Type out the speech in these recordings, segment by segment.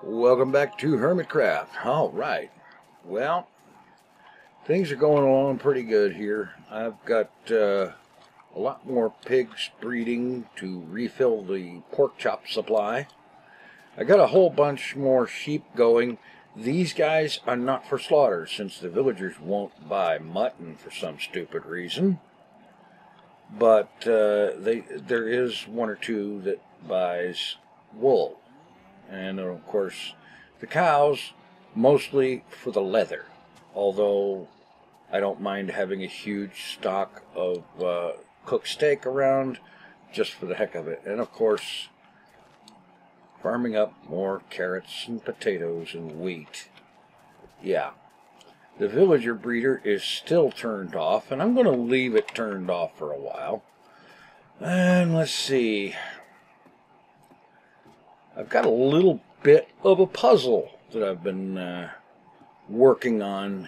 Welcome back to Hermitcraft. Alright, well, things are going along pretty good here. I've got a lot more pigs breeding to refill the pork chop supply. I got a whole bunch more sheep going. These guys are not for slaughter since the villagers won't buy mutton for some stupid reason. But there is one or two that buys wool. And of course, the cows, mostly for the leather. Although, I don't mind having a huge stock of cooked steak around, just for the heck of it. And of course, farming up more carrots and potatoes and wheat. Yeah. The villager breeder is still turned off, and I'm going to leave it turned off for a while. And let's see. I've got a little bit of a puzzle that I've been working on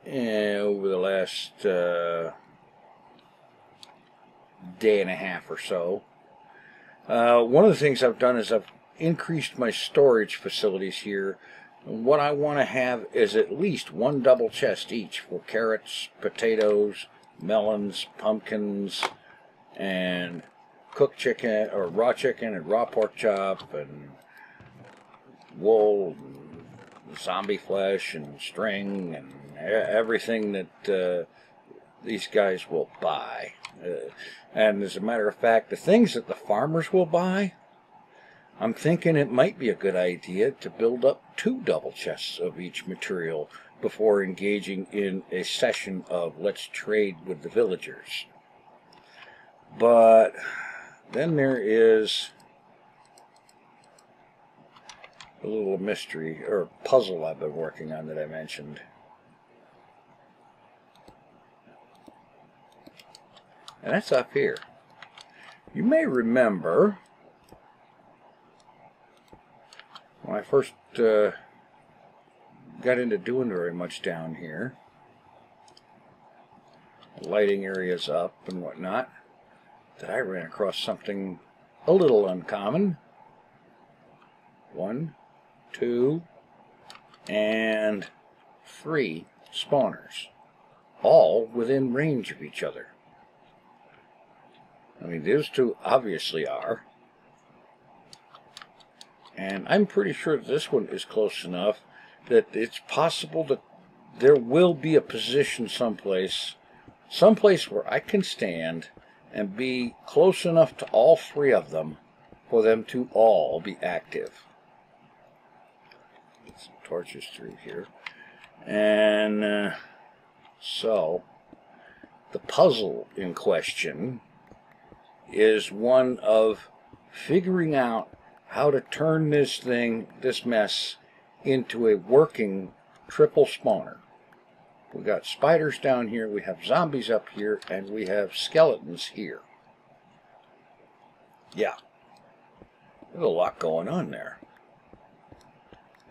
over the last day and a half or so. One of the things I've done is I've increased my storage facilities here. And what I want to have is at least one double chest each for carrots, potatoes, melons, pumpkins, and cooked chicken or raw chicken and raw pork chop and wool and zombie flesh and string and everything that these guys will buy. And as a matter of fact, the things that the farmers will buy, I'm thinking it might be a good idea to build up 2 double chests of each material before engaging in a session of let's trade with the villagers. But then there is a little mystery or puzzle I've been working on that I mentioned. And that's up here. You may remember when I first got into doing very much down here, lighting areas up and whatnot, that I ran across something a little uncommon. 1, 2, and 3 spawners, all within range of each other. I mean, those two obviously are. And I'm pretty sure this one is close enough that it's possible that there will be a position someplace where I can stand and be close enough to all 3 of them for them to all be active. Get some torches through here. And so, the puzzle in question is one of figuring out how to turn this mess, into a working triple spawner. We got spiders down here, we have zombies up here, and we have skeletons here. Yeah. There's a lot going on there.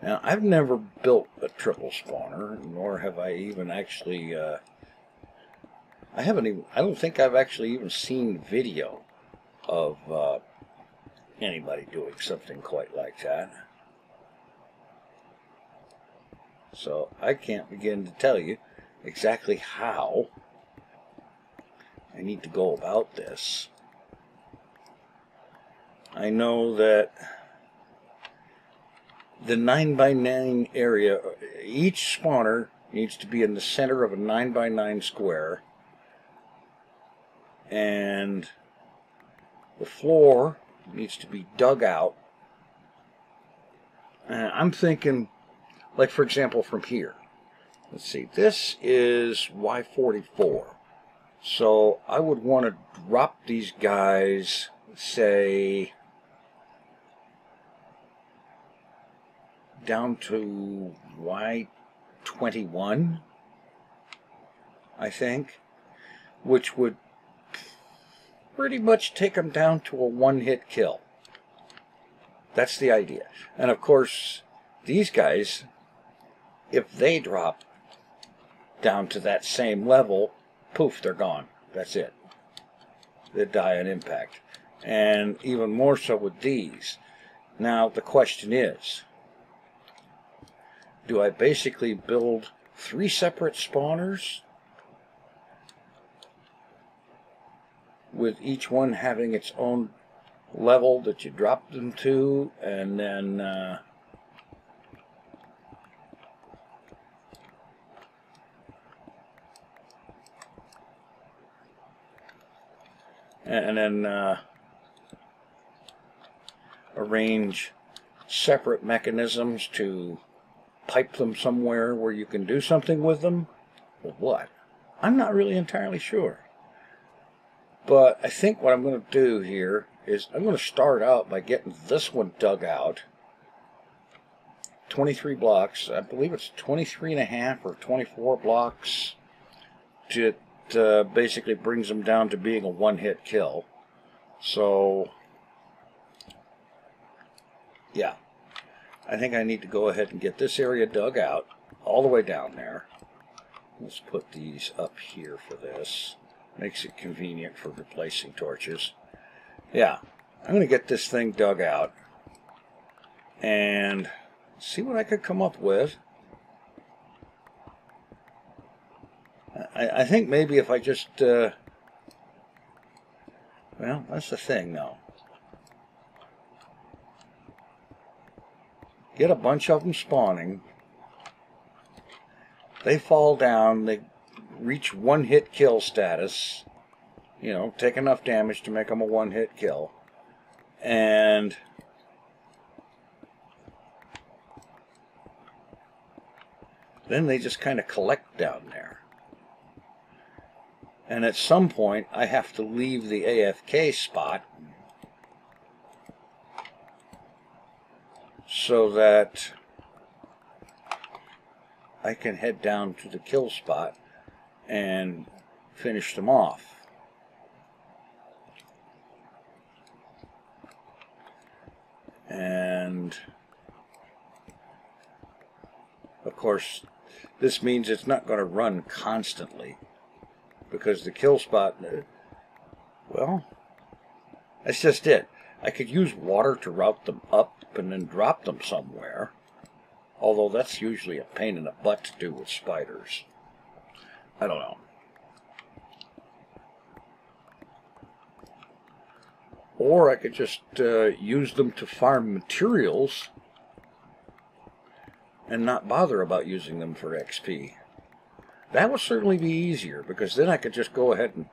Now, I've never built a triple spawner, nor have I even actually, I don't think I've actually even seen video of anybody doing something quite like that. So I can't begin to tell you exactly how I need to go about this. I know that the 9x9 area, each spawner needs to be in the center of a 9x9 square, and the floor needs to be dug out. I'm thinking, like for example from here, let's see, this is Y44, so I would want to drop these guys, say, down to Y21, I think, which would pretty much take them down to a one-hit kill. That's the idea. And of course, these guys, if they drop down to that same level, poof, they're gone. That's it. They die on impact. And even more so with these. Now, the question is, do I basically build 3 separate spawners, with each one having its own level that you drop them to, and then arrange separate mechanisms to pipe them somewhere where you can do something with them, or what? I'm not really entirely sure. But I think what I'm going to do here is I'm going to start out by getting this one dug out. 23 blocks. I believe it's 23.5 or 24 blocks. It basically brings them down to being a one-hit kill. So, yeah. I think I need to go ahead and get this area dug out all the way down there. Let's put these up here for this. Makes it convenient for replacing torches. Yeah, I'm going to get this thing dug out and see what I could come up with. I think maybe if I just, well, that's the thing though. Get a bunch of them spawning. They fall down, they reach one-hit kill status. You know, take enough damage to make them a one-hit kill. And then they just kind of collect down there. And at some point, I have to leave the AFK spot so that I can head down to the kill spot and finish them off. And of course, this means it's not going to run constantly, because the kill spot, well, that's just it. I could use water to route them up and then drop them somewhere, although that's usually a pain in the butt to do with spiders. I don't know. Or I could just use them to farm materials and not bother about using them for XP. That would certainly be easier, because then I could just go ahead and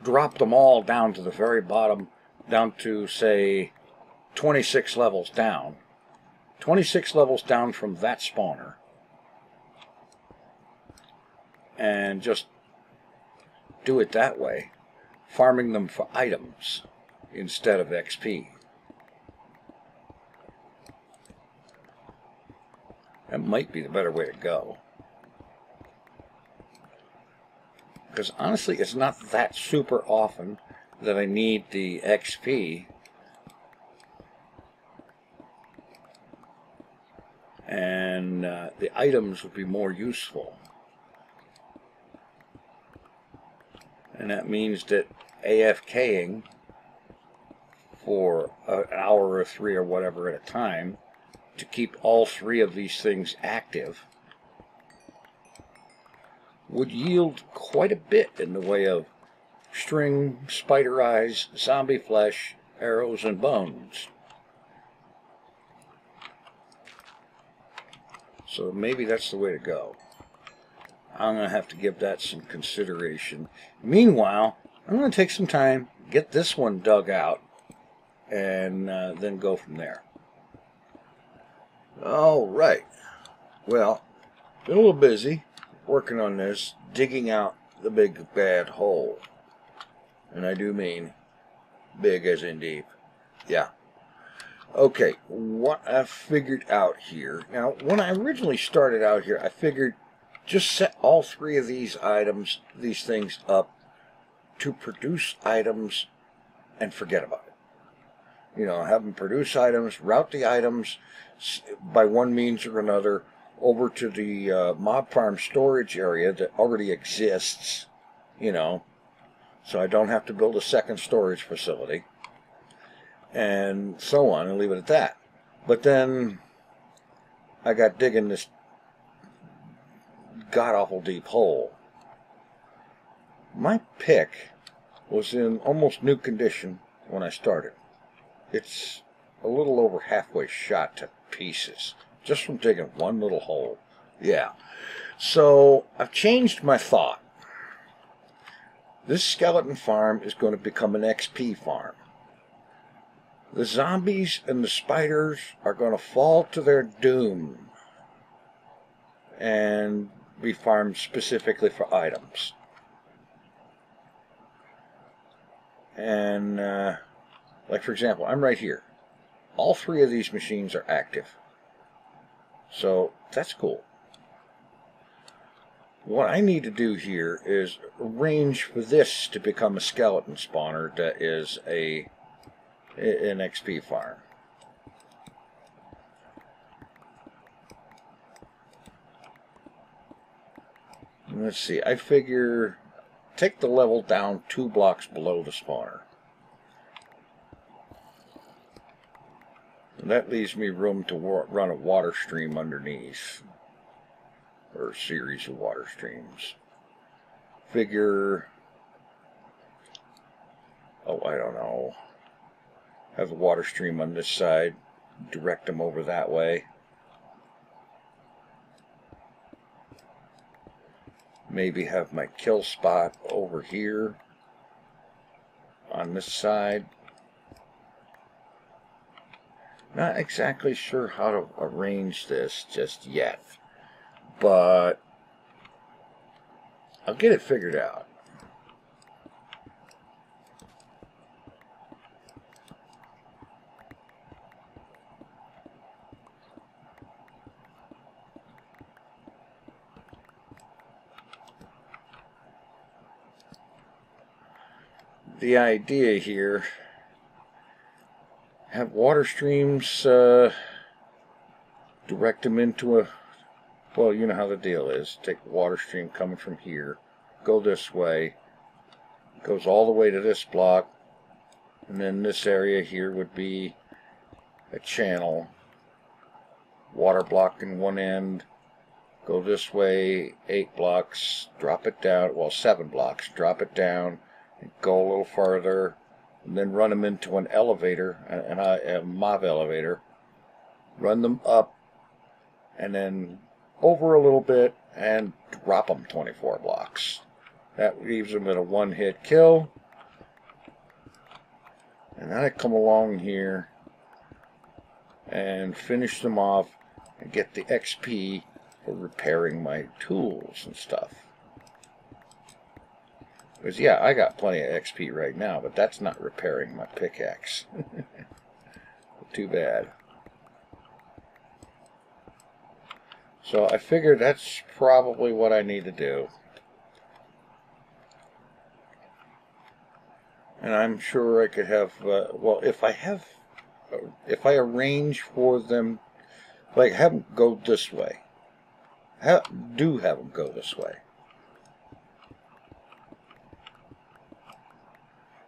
drop them all down to the very bottom, down to, say, 26 levels down. 26 levels down from that spawner. And just do it that way, farming them for items instead of XP. That might be the better way to go. Because honestly, it's not that super often that I need the XP. And the items would be more useful. And that means that AFKing for an hour or 3 or whatever at a time to keep all 3 of these things active would yield quite a bit in the way of string, spider eyes, zombie flesh, arrows, and bones. So maybe that's the way to go. I'm going to have to give that some consideration. Meanwhile, I'm going to take some time, get this one dug out, and then go from there. All right. Well, been a little busy working on this, digging out the big bad hole. And I do mean big as in deep. Yeah. Okay, what I figured out here. Now, when I originally started out here, I figured just set all 3 of these items, these things up to produce items and forget about it. You know, have them produce items, route the items by one means or another over to the mob farm storage area that already exists, you know, so I don't have to build a second storage facility, and so on, and leave it at that. But then I got digging this god-awful deep hole. My pick was in almost new condition when I started. It's a little over halfway shot to pieces, just from digging one little hole. Yeah. So I've changed my thought. This skeleton farm is going to become an XP farm. The zombies and the spiders are going to fall to their doom and be farmed specifically for items. And, like for example, I'm right here. All three of these machines are active. So that's cool. What I need to do here is arrange for this to become a skeleton spawner that is an XP farm. Let's see, I figure take the level down 2 blocks below the spawner. And that leaves me room to run a water stream underneath. Or a series of water streams. Figure, oh, I don't know, have a water stream on this side, direct them over that way. Maybe have my kill spot over here on this side. Not exactly sure how to arrange this just yet, but I'll get it figured out. The idea here, have water streams, direct them into a, well, you know how the deal is. Take the water stream coming from here, go this way, goes all the way to this block, and then this area here would be a channel. Water block in one end, go this way 8 blocks, drop it down, well 7 blocks, drop it down, and go a little farther, and then run them into an elevator, a mob elevator, run them up, and then over a little bit, and drop them 24 blocks. That leaves them at a one-hit kill. And then I come along here and finish them off and get the XP for repairing my tools and stuff. Because, yeah, I got plenty of XP right now, but that's not repairing my pickaxe. Too bad. So I figured that's probably what I need to do. And I'm sure I could have, well, if I arrange for them, like have them go this way. Do have them go this way.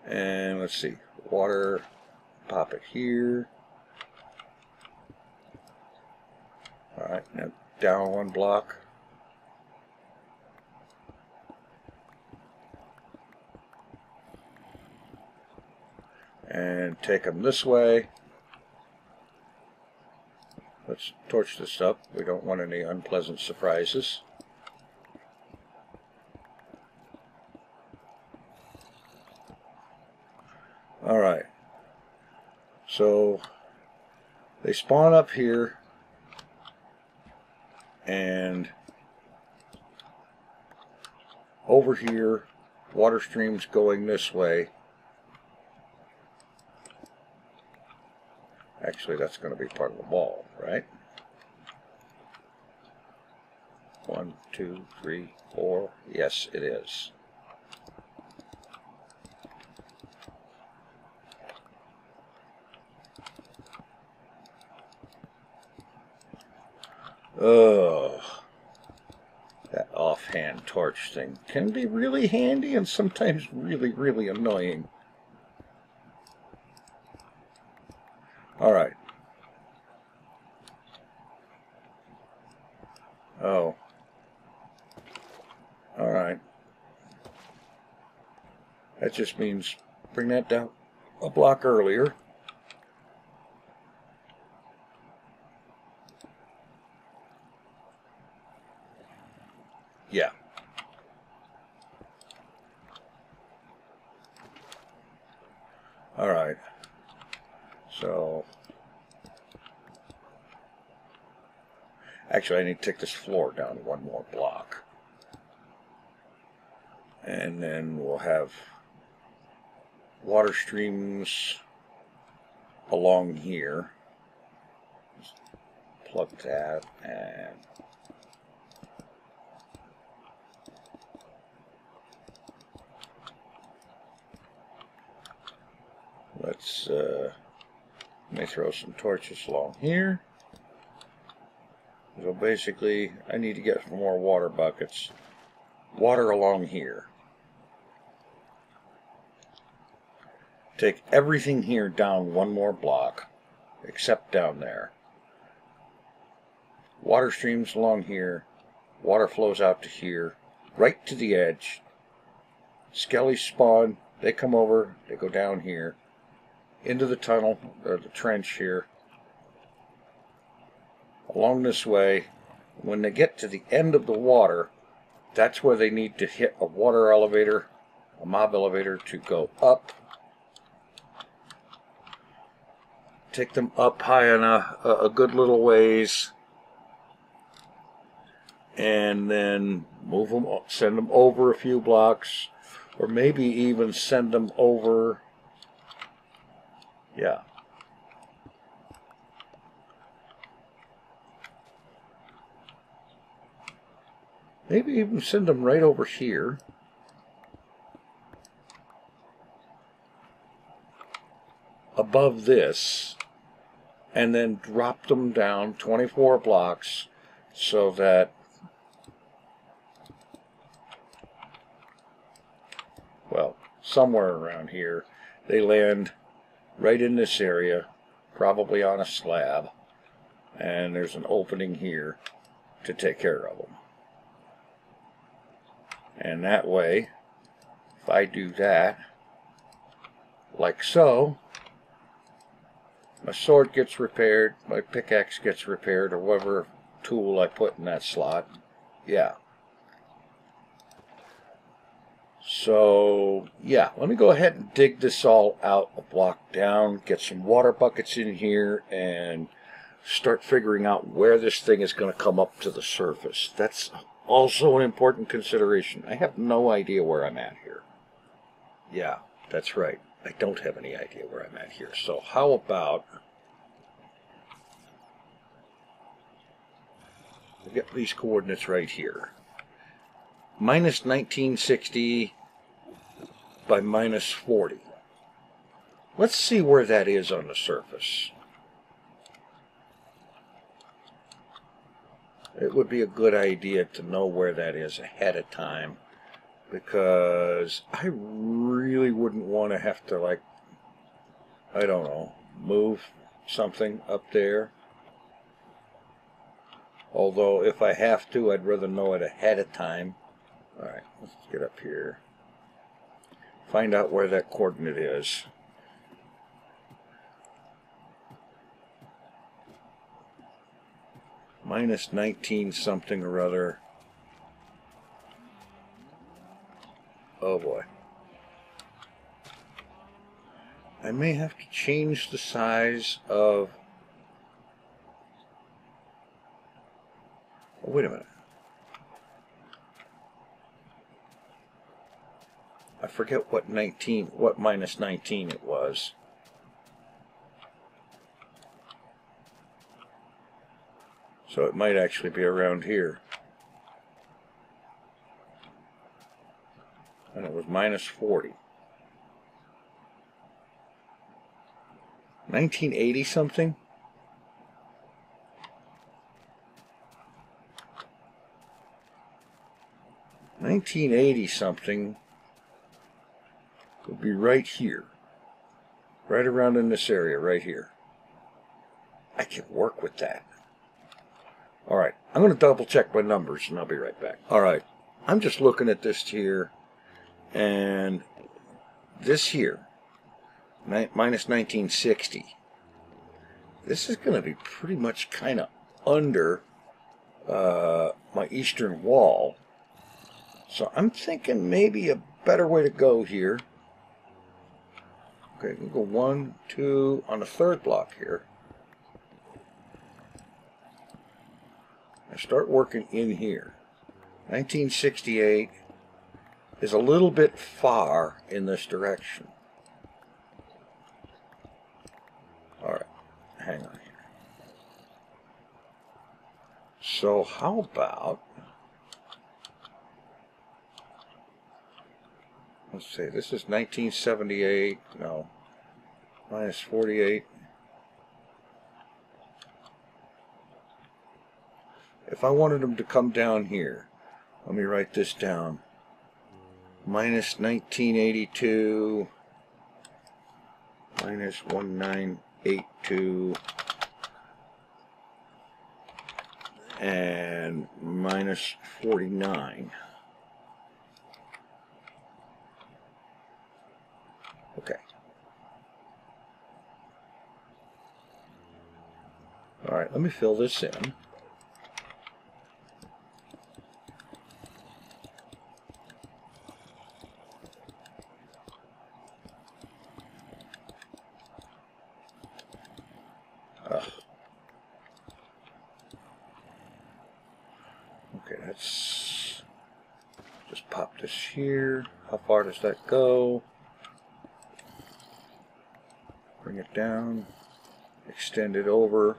And let's see, water, pop it here. Alright, now down 1 block. And take them this way. Let's torch this up. We don't want any unpleasant surprises. Alright, so they spawn up here, and over here, water streams going this way. Actually, that's going to be part of the wall, right? 1, 2, 3, 4. Yes, it is. Ugh. That offhand torch thing can be really handy and sometimes really, really annoying. Alright. Oh. That just means bring that down a block earlier. Yeah. All right. So, actually I need to take this floor down one more block. And then we'll have water streams along here. Just plug that and let's let me throw some torches along here. So basically I need to get some more water buckets. Water along here. Take everything here down one more block, except down there. Water streams along here. Water flows out to here, right to the edge. Skellies spawn. They come over. They go down here, into the tunnel, or the trench here. Along this way. When they get to the end of the water, that's where they need to hit a water elevator, a mob elevator, to go up. Take them up high on a good little ways, and then move them, send them over a few blocks, or maybe even send them over, yeah. Maybe even send them right over here. Above this. And then drop them down 24 blocks so that well, somewhere around here they land right in this area, probably on a slab, and there's an opening here to take care of them. And that way, if I do that, like so, my sword gets repaired, my pickaxe gets repaired, or whatever tool I put in that slot. Yeah. So, yeah, let me go ahead and dig this all out a block down, get some water buckets in here, and start figuring out where this thing is going to come up to the surface. That's also an important consideration. I have no idea where I'm at here. Yeah, that's right. I don't have any idea where I'm at here. So how about we get these coordinates right here. Minus 1960 by minus 40. Let's see where that is on the surface. It would be a good idea to know where that is ahead of time, because I really wouldn't want to have to, like, I don't know, move something up there. Although if I have to, I'd rather know it ahead of time. Alright, let's get up here. Find out where that coordinate is. Minus 19 something or other. Oh boy. I may have to change the size of... Oh, wait a minute. I forget what minus 19 it was. So it might actually be around here. And it was minus 40. 1980 something? $1980 something would be right here. Right around in this area, right here. I can work with that. Alright, I'm going to double check my numbers and I'll be right back. Alright, I'm just looking at this here, and this here, minus 1960, this is going to be pretty much kind of under my eastern wall. So I'm thinking maybe a better way to go here. Okay, we'll go 1, 2 on the third block here. I start working in here. 1968 is a little bit far in this direction. Alright, hang on here. So how about, let's see, this is 1978, no, minus 48. If I wanted them to come down here, let me write this down. Minus 1982, minus 1982, and minus 49. Okay. All right, let me fill this in. Okay, let's just pop this here. How far does that go? Bring it down, extend it over.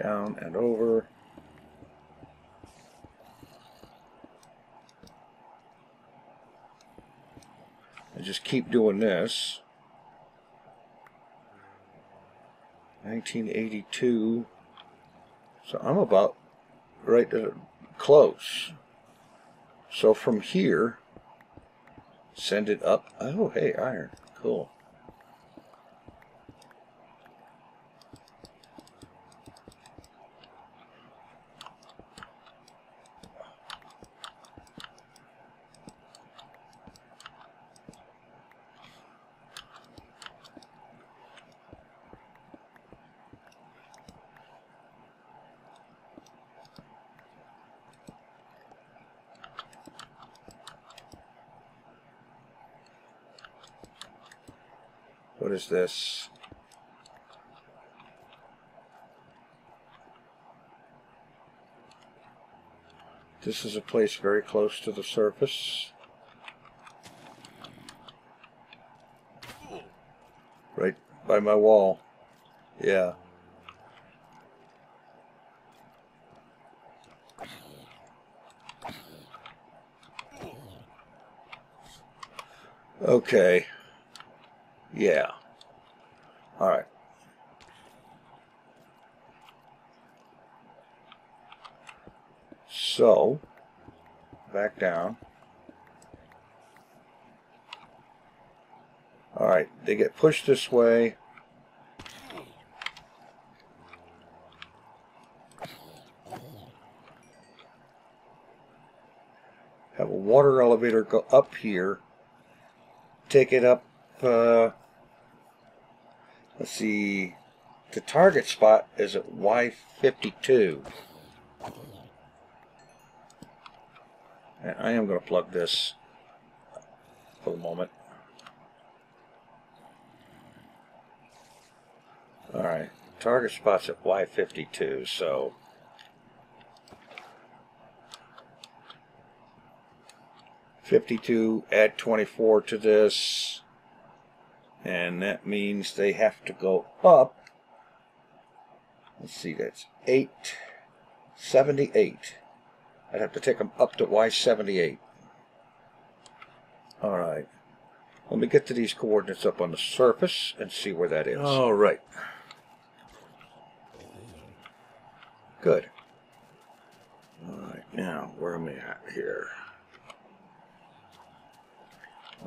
Down and over. And just keep doing this. 1982. So I'm about right close. So from here, send it up. Oh, hey, iron. Cool. What is this? This is a place very close to the surface. Right by my wall. Yeah. Okay. Yeah. All right. So, back down. All right, they get pushed this way. Have a water elevator go up here. Take it up, let's see, the target spot is at Y52. And I am going to plug this for the moment. Alright, target spot's at Y52, so '52, add 24 to this, and that means they have to go up. Let's see, that's 878. I'd have to take them up to Y78. Alright, let me get to these coordinates up on the surface and see where that is. Alright. Good. Alright, now, where am I at here?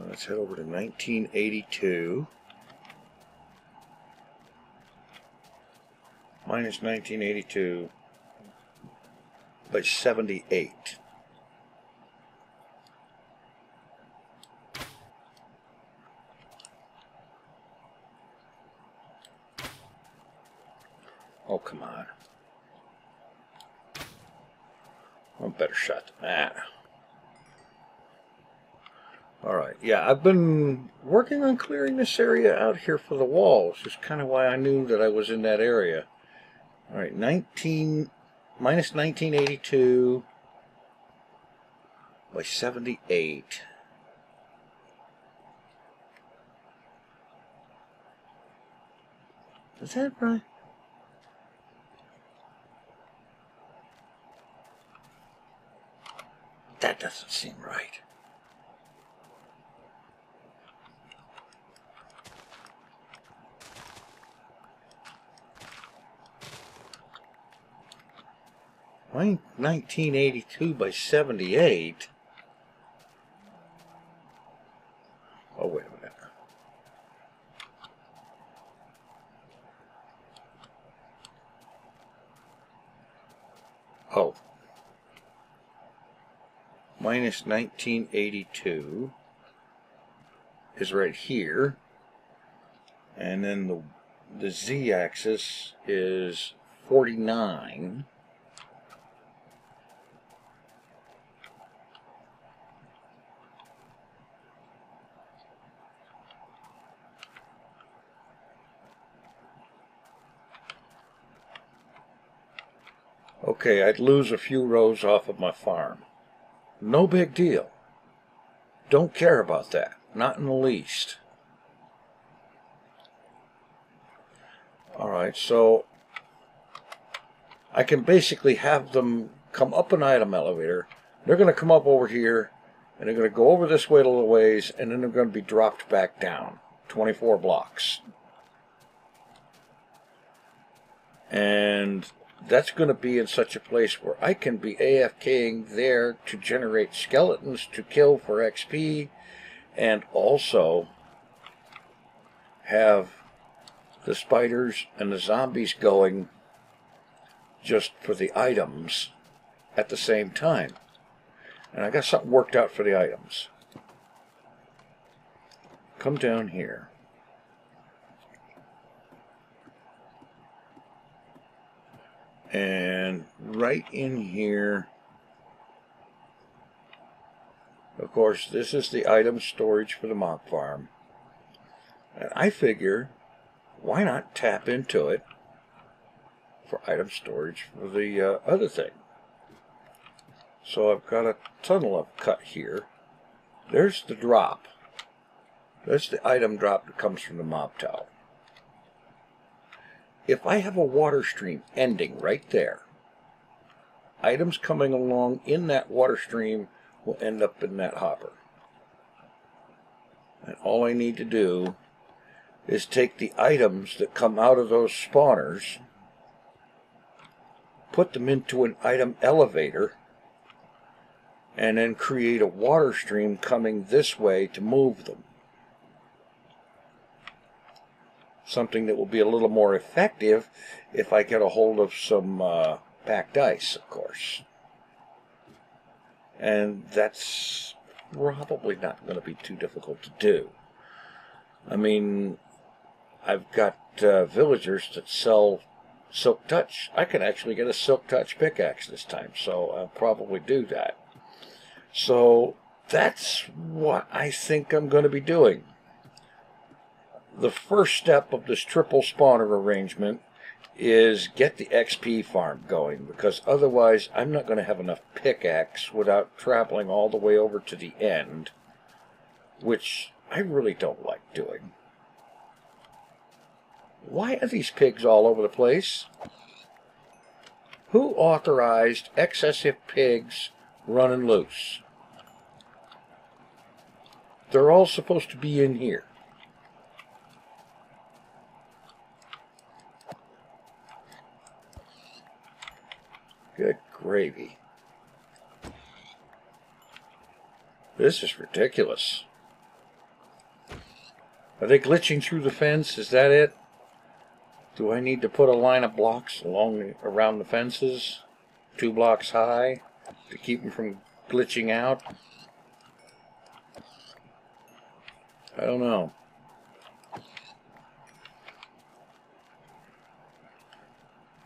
Let's head over to 1982. Minus 1982. by 78. Oh, come on. One better shot than that. Alright, yeah, I've been working on clearing this area out here for the walls. That's kind of why I knew that I was in that area. Alright, minus 1982 by 78. Is that right? That doesn't seem right. Why 1982 by 78? Oh, wait a minute. Oh. Minus 1982 is right here, and then the z-axis is 49. Okay, I'd lose a few rows off of my farm. No big deal. Don't care about that. Not in the least. Alright, so I can basically have them come up an item elevator. They're going to come up over here, and they're going to go over this way a little ways, and then they're going to be dropped back down. 24 blocks. And that's going to be in such a place where I can be AFKing there to generate skeletons to kill for XP, and also have the spiders and the zombies going just for the items at the same time. And I got something worked out for the items. Come down here. And right in here, of course, this is the item storage for the mock farm. And I figure, why not tap into it for item storage for the other thing? So I've got a tunnel I've cut here. There's the drop. That's the item drop that comes from the mob tower. If I have a water stream ending right there, items coming along in that water stream will end up in that hopper. And all I need to do is take the items that come out of those spawners, put them into an item elevator, and then create a water stream coming this way to move them. Something that will be a little more effective if I get a hold of some packed ice, of course. And that's probably not going to be too difficult to do. I mean, I've got villagers that sell Silk Touch. I can actually get a Silk Touch pickaxe this time, so I'll probably do that. So that's what I think I'm going to be doing. The first step of this triple spawner arrangement is get the XP farm going, because otherwise I'm not going to have enough pickaxe without traveling all the way over to the end, which I really don't like doing. Why are these pigs all over the place? Who authorized excessive pigs running loose? They're all supposed to be in here. Good gravy. This is ridiculous. Are they glitching through the fence? Is that it? Do I need to put a line of blocks around the fences? 2 blocks high to keep them from glitching out. I don't know.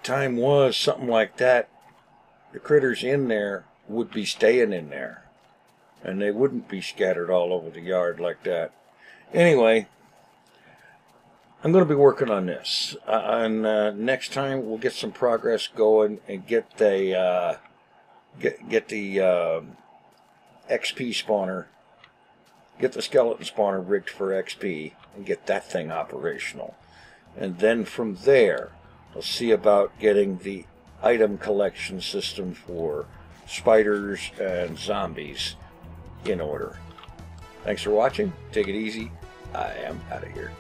Time was something like that. The critters in there would be staying in there, and they wouldn't be scattered all over the yard like that. Anyway, I'm going to be working on this, and next time we'll get some progress going and get the XP spawner, get the skeleton spawner rigged for XP, and get that thing operational. And then from there, we'll see about getting the item collection system for spiders and zombies in order. Thanks for watching. Take it easy. I am out of here.